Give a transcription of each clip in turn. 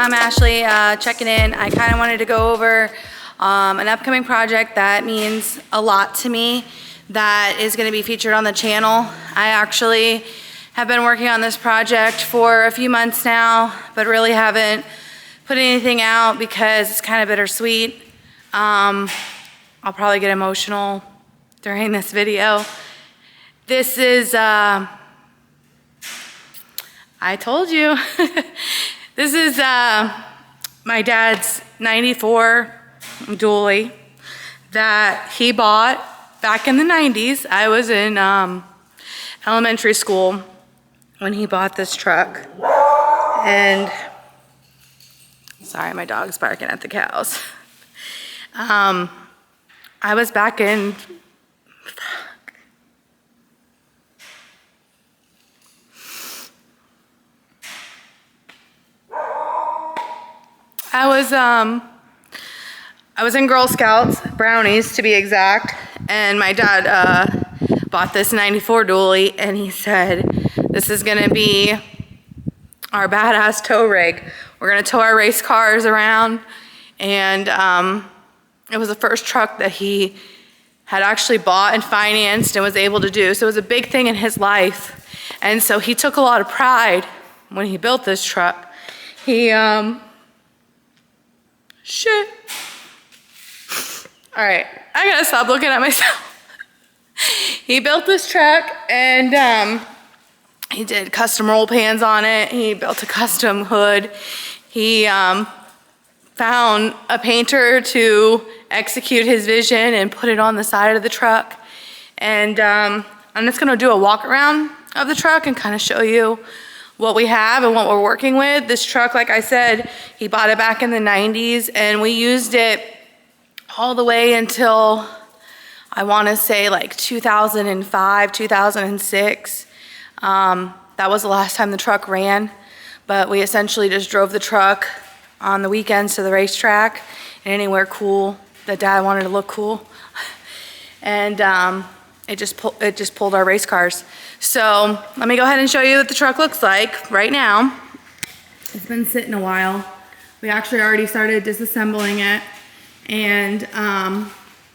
I'm Ashley, checking in. I kind of wanted to go over an upcoming project that means a lot to me that is going to be featured on the channel. I actually have been working on this project for a few months now, but really haven't put anything out because it's kind of bittersweet. I'll probably get emotional during this video. This is, I told you. This is my dad's 94 Dually that he bought back in the 90s. I was in elementary school when he bought this truck. And, sorry, my dog's barking at the cows. I was back in, I was in Girl Scouts, Brownies to be exact, and my dad bought this 94 Dually, and he said, this is gonna be our badass tow rig. We're gonna tow our race cars around, and it was the first truck that he had actually bought and financed and was able to do, so it was a big thing in his life, and so he took a lot of pride when he built this truck. He, shit. All right, I gotta stop looking at myself. He built this truck and he did custom roll pans on it. He built a custom hood. He found a painter to execute his vision and put it on the side of the truck. And I'm just gonna do a walk around of the truck and kind of show you what we have and what we're working with. This truck, like I said, he bought it back in the 90s and we used it all the way until I want to say like 2005, 2006. That was the last time the truck ran, but we essentially just drove the truck on the weekends to the racetrack and anywhere cool that Dad wanted to look cool. And it just pulled our race cars. So let me go ahead and show you what the truck looks like right now. It's been sitting a while. We actually already started disassembling it. And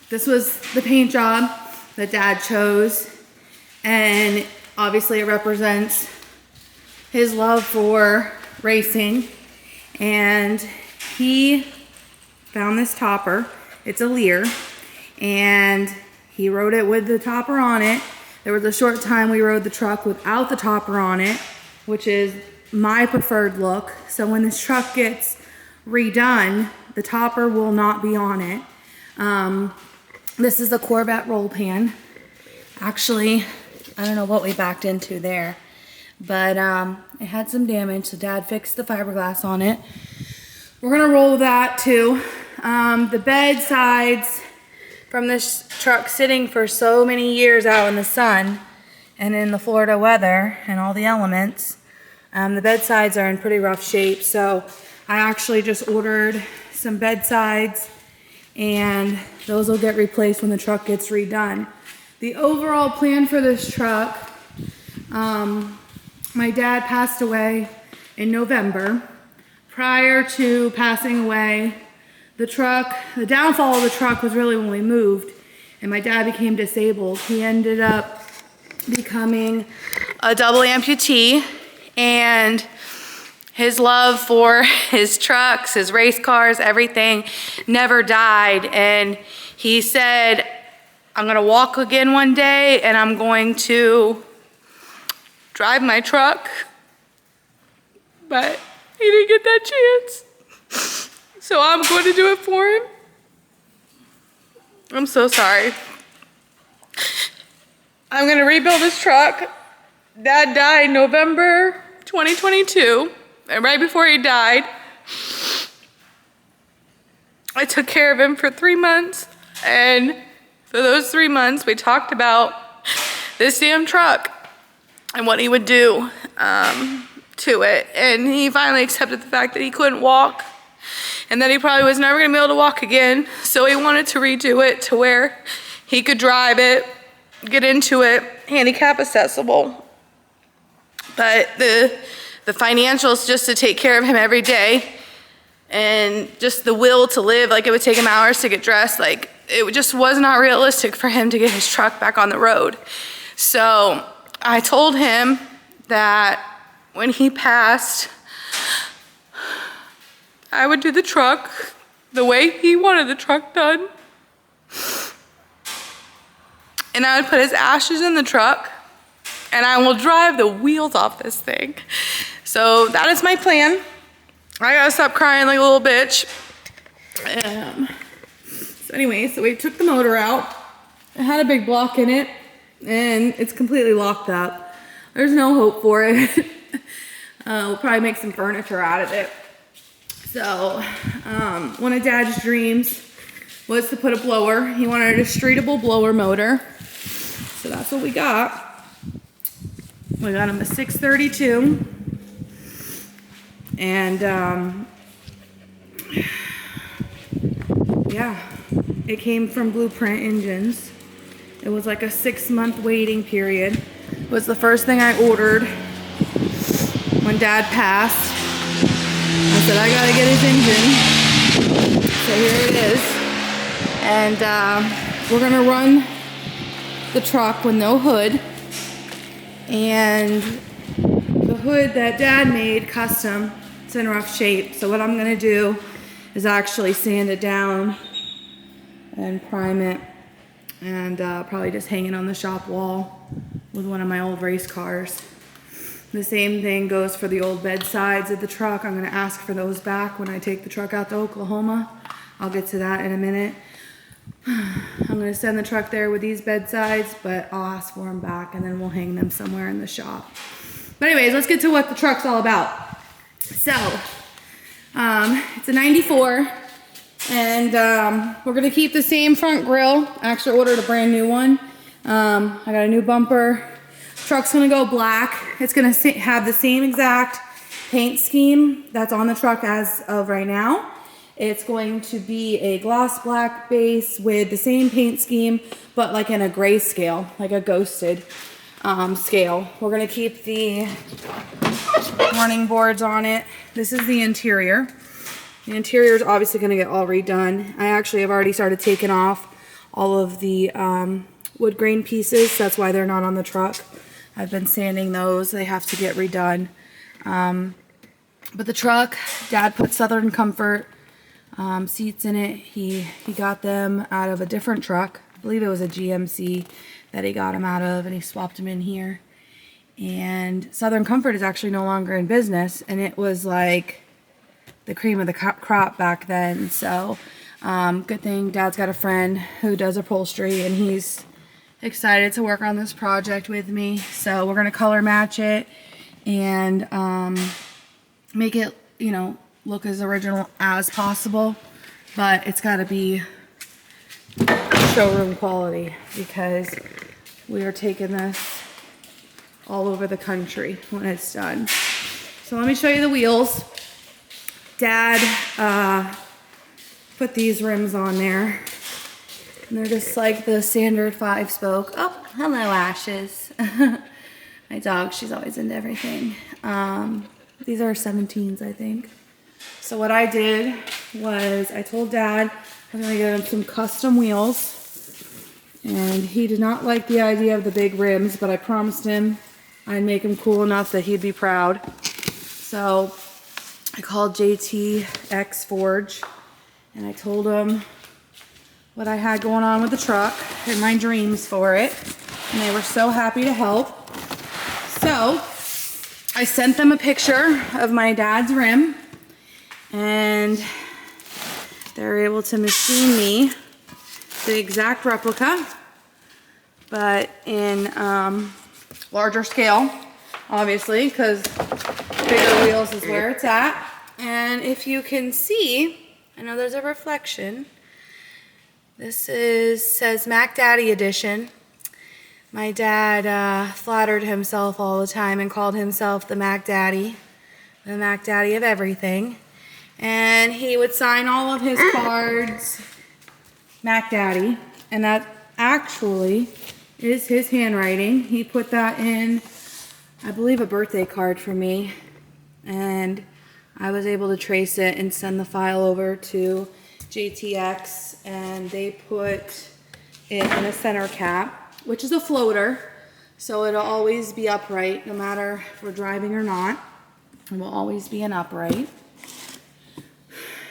this was the paint job that Dad chose. And obviously it represents his love for racing. And he found this topper. It's a Lear. And he rode it with the topper on it. There was a short time we rode the truck without the topper on it, which is my preferred look. So when this truck gets redone, the topper will not be on it. This is the Corvette roll pan. Actually, I don't know what we backed into there, but it had some damage, so Dad fixed the fiberglass on it. We're gonna roll that too. The bed sides from this truck sitting for so many years out in the sun and in the Florida weather and all the elements, the bed sides are in pretty rough shape, so I actually just ordered some bed sides and those will get replaced when the truck gets redone. The overall plan for this truck, my dad passed away in November. Prior to passing away, the downfall of the truck was really when we moved and my dad became disabled. He ended up becoming a double amputee, and his love for his trucks, his race cars, everything never died. And he said, I'm gonna walk again one day and I'm going to drive my truck. But he didn't get that chance. So I'm going to do it for him. I'm so sorry. I'm gonna rebuild this truck. Dad died November 2022. And right before he died, I took care of him for 3 months. And for those 3 months, we talked about this damn truck and what he would do to it. And he finally accepted the fact that he couldn't walk and that he probably was never gonna be able to walk again. So he wanted to redo it to where he could drive it, get into it, handicap accessible. But the financials just to take care of him every day and just the will to live. Like, it would take him hours to get dressed. Like, it just was not realistic for him to get his truck back on the road. So I told him that when he passed, I would do the truck the way he wanted the truck done. And I would put his ashes in the truck, and I will drive the wheels off this thing. So that is my plan. I gotta stop crying like a little bitch. So anyway, so we took the motor out. It had a big block in it, and it's completely locked up. There's no hope for it. We'll probably make some furniture out of it. So one of Dad's dreams was to put a blower. He wanted a streetable blower motor. So that's what we got. We got him a 632. And yeah, it came from Blueprint Engines. It was like a 6-month waiting period. It was the first thing I ordered when Dad passed. I said, I gotta get his engine. So here it is. And we're gonna run the truck with no hood. And the hood that Dad made custom, it's in rough shape. So what I'm gonna do is actually sand it down and prime it, and probably just hang it on the shop wall with one of my old race cars. The same thing goes for the old bed sides of the truck. I'm gonna ask for those back when I take the truck out to Oklahoma. I'll get to that in a minute. I'm gonna send the truck there with these bed sides, but I'll ask for them back, and then we'll hang them somewhere in the shop. But anyways, let's get to what the truck's all about. So, it's a 94, and we're gonna keep the same front grille. I actually ordered a brand new one. I got a new bumper. Truck's gonna go black. It's gonna have the same exact paint scheme that's on the truck as of right now. It's going to be a gloss black base with the same paint scheme, but like in a gray scale, like a ghosted scale. We're gonna keep the running boards on it. This is the interior. The interior is obviously gonna get all redone. I actually have already started taking off all of the wood grain pieces. That's why they're not on the truck. I've been sanding those. They have to get redone. But the truck, Dad put Southern Comfort seats in it. He got them out of a different truck. I believe it was a GMC that he got them out of, and he swapped them in here. And Southern Comfort is actually no longer in business, and it was like the cream of the crop back then. So good thing Dad's got a friend who does upholstery, and he's excited to work on this project with me. So we're gonna color match it and make it, you know, look as original as possible, but it's got to be showroom quality because we are taking this all over the country when it's done. So let me show you the wheels. Dad put these rims on there, and they're just like the standard 5-spoke. Oh, hello, Ashes. My dog, she's always into everything. These are 17s, I think. So what I did was I told Dad I'm gonna get him some custom wheels, and he did not like the idea of the big rims, but I promised him I'd make him cool enough that he'd be proud. So I called JTX Forge, and I told him what I had going on with the truck and my dreams for it, and they were so happy to help. So I sent them a picture of my dad's rim, and they're able to machine me the exact replica, but in larger scale, obviously, because bigger wheels is where it's at. And if you can see, I know there's a reflection. This says MacDaddy edition. My dad flattered himself all the time and called himself the MacDaddy of everything. And he would sign all of his cards MacDaddy, and that actually is his handwriting. He put that in, I believe, a birthday card for me, and I was able to trace it and send the file over to JTX, and they put it in a center cap, which is a floater, so it'll always be upright no matter if we're driving or not. It will always be an upright.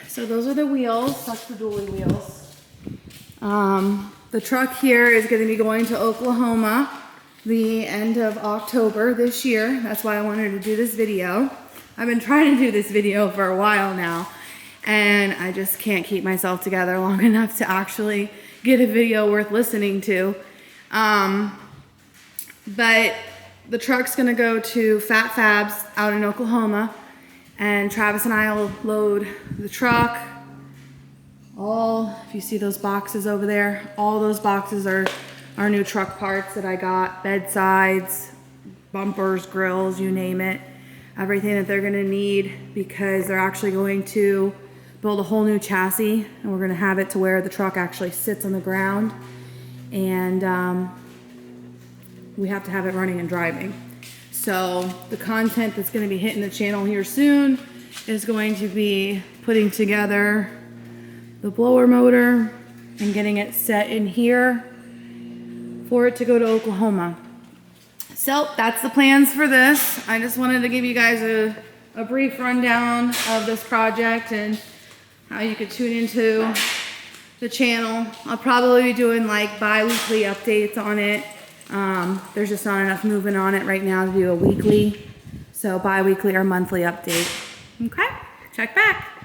So those are the wheels. That's the dually wheels. The truck here is going to be going to Oklahoma the end of October this year. That's why I wanted to do this video. I've been trying to do this video for a while now, and I just can't keep myself together long enough to actually get a video worth listening to. But the truck's gonna go to Fat Fabs out in Oklahoma, and Travis and I will load the truck. If you see those boxes over there, all those boxes are our new truck parts that I got. Bedsides, bumpers, grills, you name it. Everything that they're gonna need, because they're actually going to build a whole new chassis, and we're gonna have it to where the truck actually sits on the ground, and we have to have it running and driving. So the content that's gonna be hitting the channel here soon is going to be putting together the blower motor and getting it set in here for it to go to Oklahoma. So that's the plans for this. I just wanted to give you guys a brief rundown of this project and how you could tune into the channel. I'll probably be doing like bi-weekly updates on it. There's just not enough movement on it right now to do a weekly. So bi-weekly or monthly update. Okay, check back.